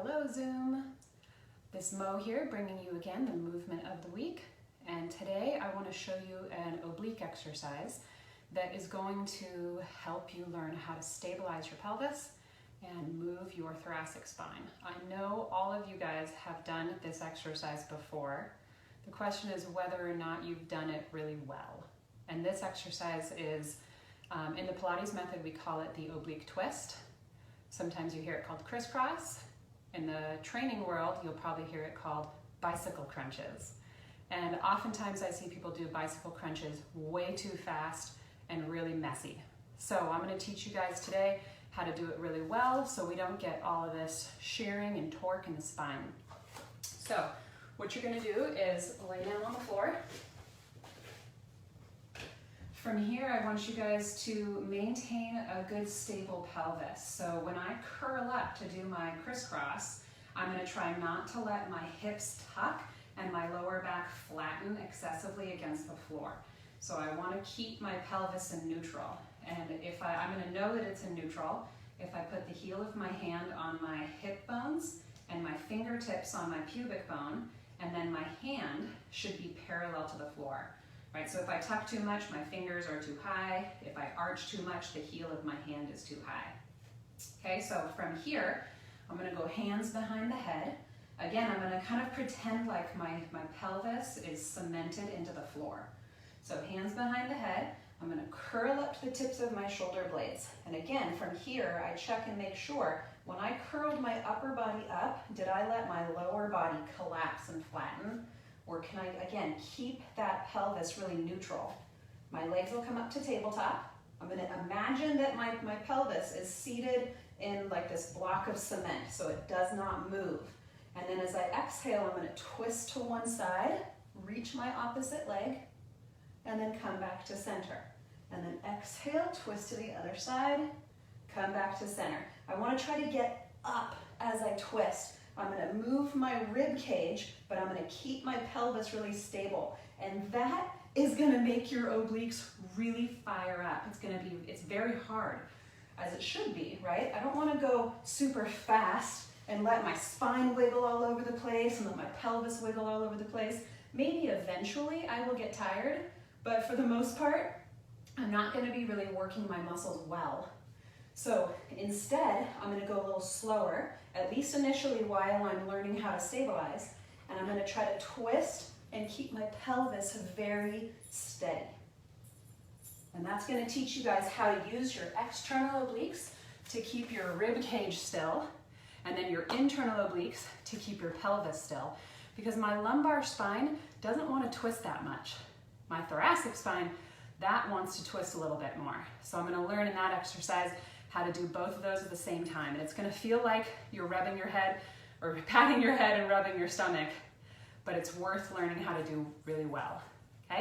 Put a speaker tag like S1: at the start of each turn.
S1: Hello Zoom, this Mo here bringing you again the movement of the week, and today I want to show you an oblique exercise that is going to help you learn how to stabilize your pelvis and move your thoracic spine. I know all of you guys have done this exercise before. The question is whether or not you've done it really well. And this exercise is, in the Pilates method, we call it the oblique twist. Sometimes you hear it called crisscross. In the training world, you'll probably hear it called bicycle crunches. And oftentimes I see people do bicycle crunches way too fast and really messy. So I'm going to teach you guys today how to do it really well so we don't get all of this shearing and torque in the spine. So what you're going to do is lay down on the floor. From here, I want you guys to maintain a good stable pelvis. So when I curl up to do my crisscross, I'm going to try not to let my hips tuck and my lower back flatten excessively against the floor. So I want to keep my pelvis in neutral. And I'm going to know that it's in neutral if I put the heel of my hand on my hip bones and my fingertips on my pubic bone, and then my hand should be parallel to the floor. Right, so if I tuck too much, my fingers are too high. If I arch too much, the heel of my hand is too high. Okay, so from here, I'm gonna go hands behind the head. Again, I'm gonna kind of pretend like my pelvis is cemented into the floor. So hands behind the head, I'm gonna curl up to the tips of my shoulder blades. And again, from here, I check and make sure, when I curled my upper body up, did I let my lower body collapse and flatten? Or can I, again, keep that pelvis really neutral? My legs will come up to tabletop. I'm gonna imagine that my pelvis is seated in like this block of cement, so it does not move. And then as I exhale, I'm gonna twist to one side, reach my opposite leg, and then come back to center. And then exhale, twist to the other side, come back to center. I wanna try to get up as I twist. I'm gonna move my rib cage, but I'm gonna keep my pelvis really stable. And that is gonna make your obliques really fire up. It's very hard, as it should be, right? I don't wanna go super fast and let my spine wiggle all over the place and let my pelvis wiggle all over the place. Maybe eventually I will get tired, but for the most part, I'm not gonna be really working my muscles well. So instead, I'm gonna go a little slower, at least initially while I'm learning how to stabilize, and I'm gonna try to twist and keep my pelvis very steady. And that's gonna teach you guys how to use your external obliques to keep your rib cage still, and then your internal obliques to keep your pelvis still, because my lumbar spine doesn't wanna twist that much. My thoracic spine, that wants to twist a little bit more. So I'm gonna learn in that exercise how to do both of those at the same time. And it's gonna feel like you're rubbing your head or patting your head and rubbing your stomach, but it's worth learning how to do really well.